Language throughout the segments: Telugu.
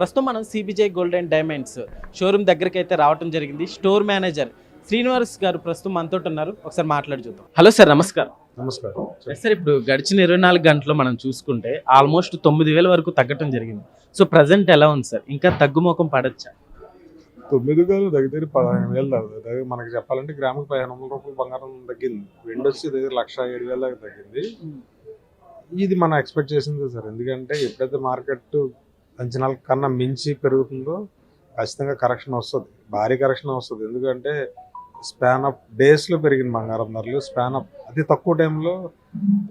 ప్రస్తుతం మనం CBJ gold and diamonds showroom దగ్గరికి అయితే రావడం జరిగింది. స్టోర్ మేనేజర్ శ్రీనివాస్ గారు ప్రస్తుతం మనతో ఉన్నారు. ఒకసారి మాట్లాడి చూద్దాం. హలో సార్, నమస్కారం. నమస్కారం. సార్, ఇప్పుడు గడిచిన 24 గంటలు మనం చూసుకుంటే ఆల్మోస్ట్ 9,000 వరకు తగ్గటం జరిగింది. సో ప్రజెంట్ ఎలా ఉంది సార్? ఇంకా తగ్గుముఖం పడచ్చా? 9 వేలు దగ్గర 15,000 దగ్గర మనకి చెప్పాలంటే గ్రాముకి 1,500 రూపాయలు బంగారం తగ్గింది. వెండి వచ్చి దగ్గర 1,07,000 దాకా తగ్గింది. ఇది మనం ఎక్స్పెక్ట్ చేసింది సార్. ఎందుకంటే ఎప్పుడైతే మార్కెట్ అంచనాల కన్నా మించి పెరుగుతుందో ఖచ్చితంగా కరెక్షన్ వస్తుంది, భారీ కరెక్షన్ వస్తుంది. ఎందుకంటే స్పాన్ ఆఫ్ డేస్లో పెరిగింది బంగారం ధరలు. స్పాన్ ఆఫ్ అతి తక్కువ టైంలో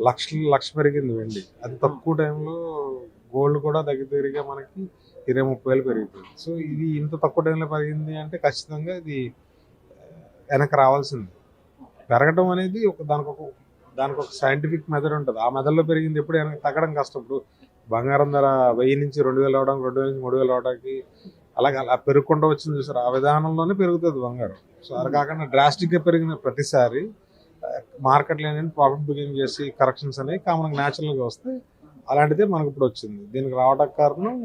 లక్ష పెరిగింది వెండి. అతి తక్కువ టైంలో గోల్డ్ కూడా దగ్గరగా మనకి 20-30 వేలు పెరిగిపోయింది. సో ఇది ఇంత తక్కువ టైంలో పెరిగింది అంటే ఖచ్చితంగా ఇది వెనక్కి రావాల్సింది. పెరగడం అనేది దానికి ఒక సైంటిఫిక్ మెథడ్ ఉంటుంది. ఆ మెథడ్లో పెరిగింది ఎప్పుడు వెనక్కి తగ్గడం కష్టం. ఇప్పుడు బంగారం ధర 1000 నుంచి 2,000 అవడానికి, 2,000 నుంచి 3,000 అవడానికి అలాగే అలా పెరుగుకుంటూ వచ్చింది చూసారు. ఆ విధానంలోనే పెరుగుతుంది బంగారం. సో అది కాకుండా డ్రాస్టిక్గా పెరిగిన ప్రతిసారి మార్కెట్లో ఏంటంటే ప్రాఫిట్ బుకింగ్ చేసి కరెక్షన్స్ అనేవి కామన్గా న్యాచురల్గా వస్తాయి. అలాంటిదే మనకు ఇప్పుడు వచ్చింది. దీనికి రావడానికి కారణం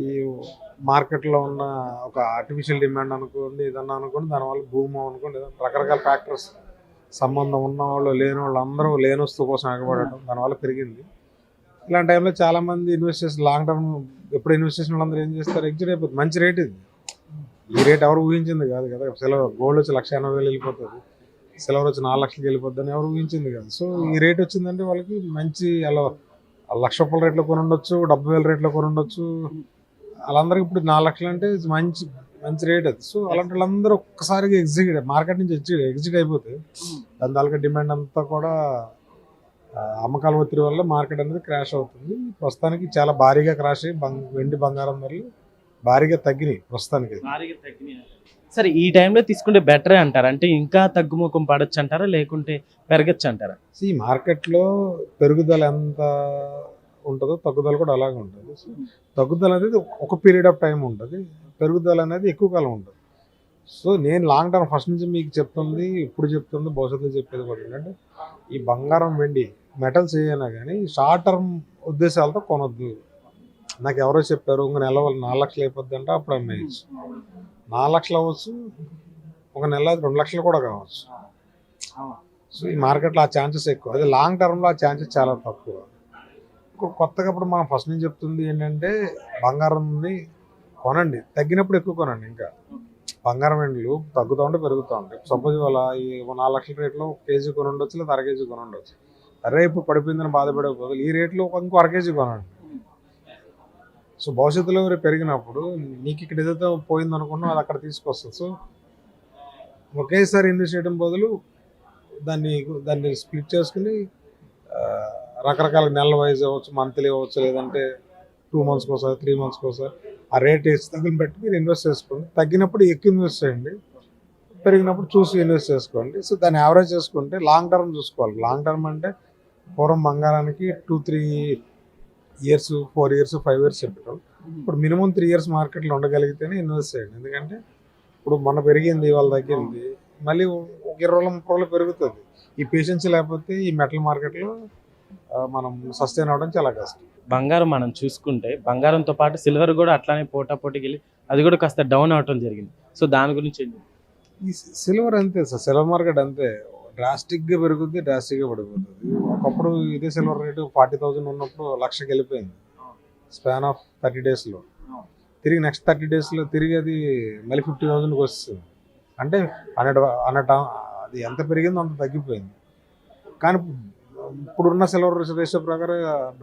ఈ మార్కెట్లో ఉన్న ఒక ఆర్టిఫిషియల్ డిమాండ్ అనుకోండి, ఏదన్నా అనుకోండి, దానివల్ల భూమి అనుకోండి, రకరకాల ఫ్యాక్టర్స్, సంబంధం ఉన్న వాళ్ళు లేని వాళ్ళు అందరూ లేని వస్తువు కోసం ఎగబడటం దానివల్ల పెరిగింది. ఇలాంటి టైంలో చాలామంది ఇన్వెస్టర్స్ లాంగ్ టర్మ్ ఎప్పుడు ఇన్వెస్టేషన్ వాళ్ళందరూ ఏం చేస్తారు, ఎగ్జిట్ అయిపోతుంది. మంచి రేట్ ఇది. ఈ రేట్ ఎవరు ఊహించింది కాదు కదా. గోల్డ్ వచ్చి 1,80,000 వెళ్ళిపోతుంది, సిల్వర్ వచ్చి 4 లక్షలకి వెళ్ళిపోద్ది అని ఎవరు ఊహించింది కాదు. సో ఈ రేట్ వచ్చిందంటే వాళ్ళకి మంచి అలా 1,00,000 రూపాయల రేట్లో కొని ఉండొచ్చు, 70,000 రేట్లో కొని ఉండొచ్చు. వాళ్ళందరికీ ఇప్పుడు 4 లక్షలు అంటే మంచి రేట్ అది. సో అలాంటి వాళ్ళందరూ ఒక్కసారిగా మార్కెట్ నుంచి ఎగ్జిట్ అయిపోతే దాని తాలూకా డిమాండ్ అంతా కూడా అమ్మకాల ఒత్తిడి వల్ల మార్కెట్ అనేది క్రాష్ అవుతుంది. ప్రస్తుతానికి చాలా భారీగా క్రాష్ అయ్యి వెండి బంగారం ధరలు భారీగా తగ్గినాయి ప్రస్తుతానికి. సరే, ఈ టైంలో తీసుకుంటే బెటరే అంటారా? అంటే ఇంకా తగ్గుముఖం పడచ్చు అంటారా, లేకుంటే పెరగచ్చు అంటారా? ఈ మార్కెట్లో పెరుగుదల ఎంత ఉంటుందో తగ్గుదల కూడా అలాగే ఉంటుంది. సో తగ్గుదల అనేది ఒక పీరియడ్ ఆఫ్ టైం ఉంటుంది, పెరుగుదల అనేది ఎక్కువ కాలం ఉంటుంది. సో నేను లాంగ్ టర్మ్ ఫస్ట్ నుంచి మీకు చెప్తుంది, ఇప్పుడు చెప్తుంది, భవిష్యత్తులో చెప్పేది కూడా ఏంటంటే ఈ బంగారం వెండి మెటల్స్ ఏదైనా కానీ షార్ట్ టర్మ్ ఉద్దేశాలతో కొనొద్దు. నాకు ఎవరో చెప్పారు ఇంక నెల 4 లక్షలు అయిపోద్ది అంటే అప్పుడు అమ్మేయచ్చు. 4 లక్షలు అవ్వచ్చు, ఒక నెల 2 లక్షలు కూడా కావచ్చు. సో ఈ మార్కెట్లో ఆ ఛాన్సెస్ ఎక్కువ. అదే లాంగ్ టర్మ్లో ఆ ఛాన్సెస్ చాలా తక్కువ. కొత్తగా ఇప్పుడు మనం ఫస్ట్ నుంచి చెప్తుంది ఏంటంటే బంగారంని కొనండి, తగ్గినప్పుడు ఎక్కువ కొనండి. ఇంకా బంగారం వెండిలు తగ్గుతూ ఉంటే పెరుగుతూ ఉంటాయి. సపోజ్ ఇవాళ ఈ 4 లక్షల రేట్లో 1 కేజీ కొని ఉండొచ్చు, లేదా 1/2 కేజీ కొని ఉండొచ్చు. అరే ఇప్పుడు పడిపోయిందని బాధపడకపోతే ఈ రేట్లో ఇంకో 1/2 కేజీ కొనండి. సో భవిష్యత్తులో పెరిగినప్పుడు నీకు ఇక్కడ ఏదైతే పోయింది అనుకున్నావు అది అక్కడ తీసుకొస్తుంది. సో ఒకేసారి ఇన్వెస్ట్ చేయడం బదులు దాన్ని స్ప్లిట్ చేసుకుని రకరకాల నెలల వైజ్ అవ్వచ్చు, మంత్లీ అవ్వచ్చు, లేదంటే 2 మంత్స్కి ఒకసారి, 3 మంత్స్కి ఒకసారి ఆ రేట్ వేసి తగిలి పెట్టి మీరు ఇన్వెస్ట్ చేసుకోండి. తగ్గినప్పుడు ఎక్కువ ఇన్వెస్ట్ చేయండి, పెరిగినప్పుడు చూసి ఇన్వెస్ట్ చేసుకోండి. సో దాన్ని యావరేజ్ చేసుకుంటే లాంగ్ టర్మ్ చూసుకోవాలి. లాంగ్ టర్మ్ అంటే పూర్వం బంగారానికి 2-3 ఇయర్స్, 4 ఇయర్స్, 5 ఇయర్స్ చెప్పడం. ఇప్పుడు మినిమం 3 ఇయర్స్ మార్కెట్లో ఉండగలిగితేనే ఇన్వెస్ట్ చేయండి. ఎందుకంటే ఇప్పుడు మొన్న పెరిగింది, ఇవాళ తగ్గింది, మళ్ళీ ఒక 20 రోజులు 30 రోజులు పెరుగుతుంది. ఈ పేషెన్స్ లేకపోతే ఈ మెటల్ మార్కెట్లో మనం సస్టైన్ అవ్వడం చాలా కష్టం. బంగారం మనం చూసుకుంటే బంగారంతో పాటు సిల్వర్ కూడా అట్లానే పోటాపోటీకి వెళ్ళి అది కూడా కాస్త డౌన్ అవటం జరిగింది. సో దాని గురించి ఈ సిల్వర్ అంతే సార్, సిల్వర్ మార్కెట్ అంతే, డ్రాస్టిక్గా పెరుగుద్ది, డ్రాస్టిక్గా పడిపోతుంది. ఒకప్పుడు ఇదే సిల్వర్ రేటు 40,000 ఉన్నప్పుడు 1,00,000కి వెళ్ళిపోయింది స్పాన్ ఆఫ్ 30 డేస్లో. తిరిగి నెక్స్ట్ 30 డేస్లో తిరిగి అది మళ్ళీ 50,000కి వస్తుంది. అంటే 100 అది ఎంత పెరిగిందో అంత తగ్గిపోయింది. కానీ ఇప్పుడున్న సిల్వర్ రేషియో ప్రకారం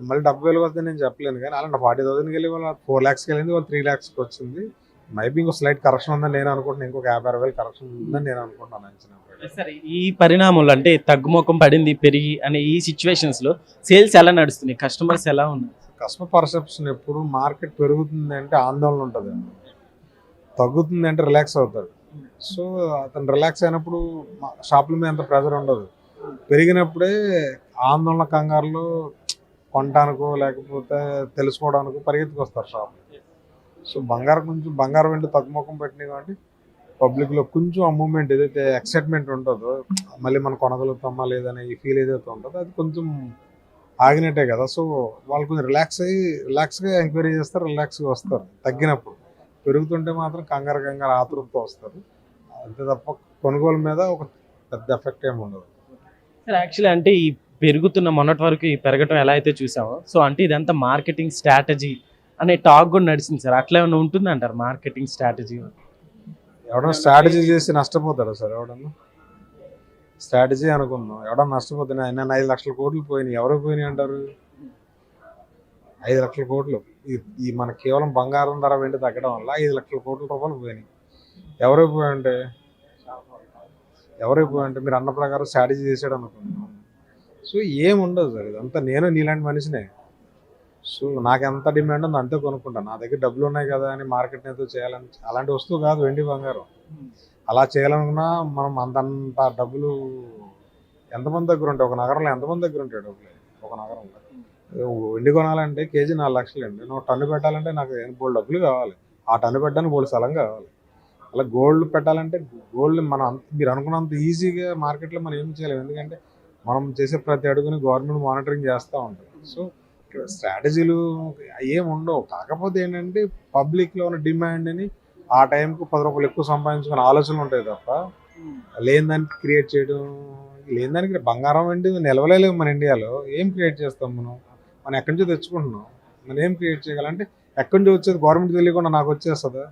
మళ్ళీ 70,000 వద్ద నేను చెప్పలేను. కానీ అలాంటి 40,000కి వెళ్ళి వాళ్ళ 4 lakhsకి వెళ్ళింది, వాళ్ళు 3 lakhsకి వచ్చింది. మైబీ ఇంకో స్లైట్ కరెక్షన్ ఉందని నేను అనుకుంటున్నాను, ఇంకొక 50,000 కరెక్షన్ ఉందని నేను అనుకుంటున్నాను అంచనా. సరే, ఈ పరిణామాలు అంటే తగ్గుముఖం పడింది, పెరిగి అనే ఈ సిచ్యువేషన్స్ లో సేల్స్ ఎలా నడుస్తున్నాయి, కస్టమర్స్ ఎలా ఉన్నారు? కస్టమర్ పర్సెప్షన్ ఎప్పుడు మార్కెట్ పెరుగుతుంది అంటే ఆందోళన ఉంటుంది, తగ్గుతుంది అంటే రిలాక్స్ అవుతాడు. సో అతను రిలాక్స్ అయినప్పుడు షాపుల మీద అంత ప్రెజర్ ఉండదు. పెరిగినప్పుడే ఆందోళన, కంగారులో కొనడానికో లేకపోతే తెలుసుకోవడానికో పరిగెత్తుకొస్తారు షాప్. సో బంగారం వెండి తగ్గుముఖం పెట్టినాయి కాబట్టి పబ్లిక్లో కొంచెం ఆ మూమెంట్ ఏదైతే ఎక్సైట్మెంట్ ఉంటుందో, మళ్ళీ మనం కొనగలుగుతామా లేదనే ఈ ఫీల్ ఏదైతే ఉంటుందో అది కొంచెం ఆగినట్టే కదా. సో వాళ్ళు కొంచెం రిలాక్స్గా ఎంక్వైరీ చేస్తారు, రిలాక్స్గా వస్తారు. తగ్గినప్పుడు పెరుగుతుంటే మాత్రం కంగారు ఆతృతతో వస్తారు. అంతే తప్ప కొనుగోలు మీద ఒక పెద్ద ఎఫెక్ట్ ఏమి ఉండదు. సార్ యాక్చువల్లీ అంటే ఈ పెరుగుతున్న మొన్నటి వరకు ఈ పెరగటం ఎలా అయితే చూసామో, సో అంటే ఇదంతా మార్కెటింగ్ స్ట్రాటజీ అనే టాక్ కూడా నడిచింది సార్. అట్లా ఏమైనా ఉంటుంది అంటారు మార్కెటింగ్ స్ట్రాటజీ? ఎవడన్నా స్ట్రాటజీ చేసి నష్టపోతాడా సార్? ఎవడన్నా స్ట్రాటజీ అనుకుందాం, ఎవడన్నా నష్టపోతున్నా ఆయన 5 లక్షల కోట్లు పోయినాయి. ఎవరు పోయినాయి అంటారు? 5 లక్షల కోట్లు ఈ మన కేవలం బంగారం ధర వెండి తగ్గడం వల్ల 5 లక్షల కోట్ల రూపాయలు పోయినాయి. ఎవరైపోయాయంటే మీరు అన్న ప్రకారం స్ట్రాటజీ చేసాడు అనుకుంటున్నాం. సో ఏముండదు సార్, ఇదంతా నేను నీలాంటి మనిషినే. సో నాకు ఎంత డిమాండ్ ఉందో అంతే కొనుక్కుంటాను. నా దగ్గర డబ్బులు ఉన్నాయి కదా అని మార్కెట్ ఏదో చేయాలని అలాంటి వస్తువు కాదు వెండి బంగారం. అలా చేయాలనుకున్నా మనం అంతంత డబ్బులు ఎంతమంది దగ్గర ఉంటాయి? ఒక నగరంలో ఎంతమంది దగ్గర ఉంటాయి డబ్బులు? ఒక నగరంలో వెండి కొనాలంటే కేజీ 4 లక్షలు అండి. నువ్వు టన్ను పెట్టాలంటే నాకు బోల్డ్ డబ్బులు కావాలి. ఆ టన్ను పెట్టడానికి బోల్డ్ స్థలం కావాలి. అలా గోల్డ్ పెట్టాలంటే గోల్డ్ మీరు అనుకున్నంత ఈజీగా మార్కెట్లో మనం ఏం చేయలేము. ఎందుకంటే మనం చేసే ప్రతి అడుగుని గవర్నమెంట్ మానిటరింగ్ చేస్తూ ఉంటుంది. సో స్ట్రాటజీలు ఏమి ఉండవు. కాకపోతే ఏంటంటే పబ్లిక్లో ఉన్న డిమాండ్ని ఆ టైంకు 10 రూపాయలు ఎక్కువ సంపాదించుకునే ఆలోచనలు ఉంటాయి తప్ప లేని దానికి క్రియేట్ చేయడం, లేని దానికి బంగారం వెండి నిలవలేము మన ఇండియాలో. ఏం క్రియేట్ చేస్తాం మనం ఎక్కడి నుంచో తెచ్చుకుంటున్నాం. మనం ఏం క్రియేట్ చేయగలంటే ఎక్కడి నుంచి వచ్చేది గవర్నమెంట్ తెలియకుండా నాకు వచ్చేస్తుందా?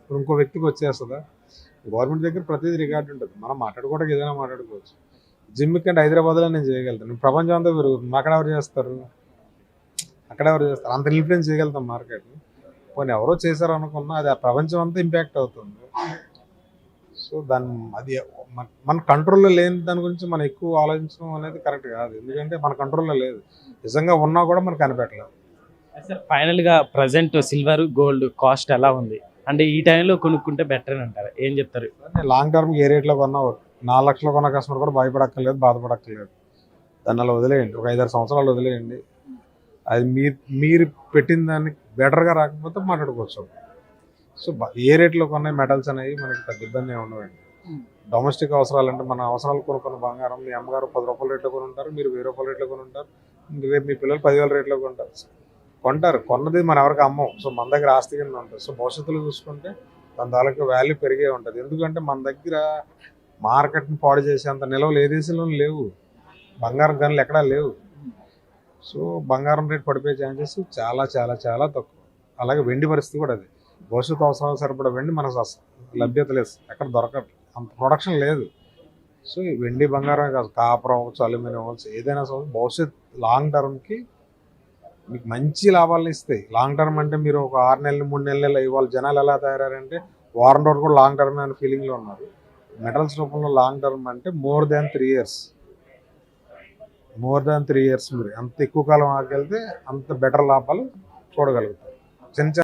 ఇప్పుడు ఇంకో వ్యక్తికి వచ్చేస్తుందా? గవర్నమెంట్ దగ్గర ప్రతిదీ రికార్డు ఉంటుంది. మనం మాట్లాడుకోవడానికి ఏదైనా మాట్లాడుకోవచ్చు. జిమ్కి అంటే హైదరాబాద్లో నేను చేయగలుగుతాను. ప్రపంచం అంతా పెరుగుతుంది. అక్కడ ఎవరు చేస్తారు? అంత ఇన్ఫ్లుయెన్స్ చేయగలుగుతాం మార్కెట్ని. కొన్ని ఎవరో చేశారు అనుకున్నా అది ఆ ప్రపంచం అంతా ఇంపాక్ట్ అవుతుంది. సో అది మన కంట్రోల్లో లేని దాని గురించి మనం ఎక్కువ ఆలోచించడం అనేది కరెక్ట్ కాదు. ఎందుకంటే మన కంట్రోల్లో లేదు. నిజంగా ఉన్నా కూడా మనకు కనిపెట్టలేదు. సార్ ఫైనల్గా ప్రజెంట్ సిల్వర్ గోల్డ్ కాస్ట్ ఎలా ఉంది అంటే ఈ టైంలో కొనుక్కుంటే బెటర్ అని అంటారు? ఏం చెప్తారు? లాంగ్ టర్మ్ ఏ రేట్లో కొన్నా 4 లక్షలు కొన్న కస్టమర్ కూడా భయపడక్కర్లేదు, బాధపడక్కర్లేదు. దాన్ని అలా వదిలేయండి. ఒక 5-6 సంవత్సరాలు వదిలేయండి. అది మీరు పెట్టిన దానికి బెటర్గా రాకపోతే మాట్లాడుకోవచ్చు. సో ఏ రేట్లో కొన్నాయి మెటల్స్ అనేవి మనకి పెద్ద ఇబ్బంది ఏమి ఉండవండి. డొమెస్టిక్ అవసరాలు అంటే మన అవసరాలు కొనుక్కున్న బంగారం మీ అమ్మగారు 10 రూపాయల రేట్లో కొని ఉంటారు, మీరు 1000 రూపాయల రేట్లో కొని ఉంటారు. రేపు మీ పిల్లలు 10,000 రేట్లో కొంటారు. కొన్నది మనం ఎవరికి అమ్మం. సో మన దగ్గర ఆస్తి కింద ఉంటుంది. సో భవిష్యత్తులో చూసుకుంటే దాని తాలూకు వాల్యూ పెరిగే ఉంటుంది. ఎందుకంటే మన దగ్గర మార్కెట్ని పాడు చేసేంత నిల్వలు ఏ దేశంలోనూ లేవు. బంగారం గనులు ఎక్కడా లేవు. సో బంగారం రేట్ పడిపోయే ఛాన్సెస్ చాలా చాలా చాలా తక్కువ. అలాగే వెండి పరిస్థితి కూడా అది. భవిష్యత్తు అవసరాలు సరిపడా వెండి మనకు లభ్యత లేదు, ఎక్కడ దొరకదు, అంత ప్రొడక్షన్ లేదు. సో ఈ వెండి బంగారమే కాదు, కాపర్ అవ్వచ్చు, అల్యూమినియం అవ్వచ్చు, ఏదైనా సరే భవిష్యత్ లాంగ్ టర్మ్కి మీకు మంచి లాభాలను ఇస్తాయి. లాంగ్ టర్మ్ అంటే మీరు ఒక 6 నెలలు 3 నెలలు ఇవాళ జనాలు ఎలా తయారంటే వారం రోజులు కూడా లాంగ్ టర్మ్ అనే ఫీలింగ్లో ఉన్నారు. మెటల్స్ రూపంలో లాంగ్ టర్మ్ అంటే మోర్ దాన్ 3 ఇయర్స్. మీరు ఎంత ఎక్కువ కాలం ఆగలిగితే అంత బెటర్ లాభాలు చూడగలుగుతారు. చిన్న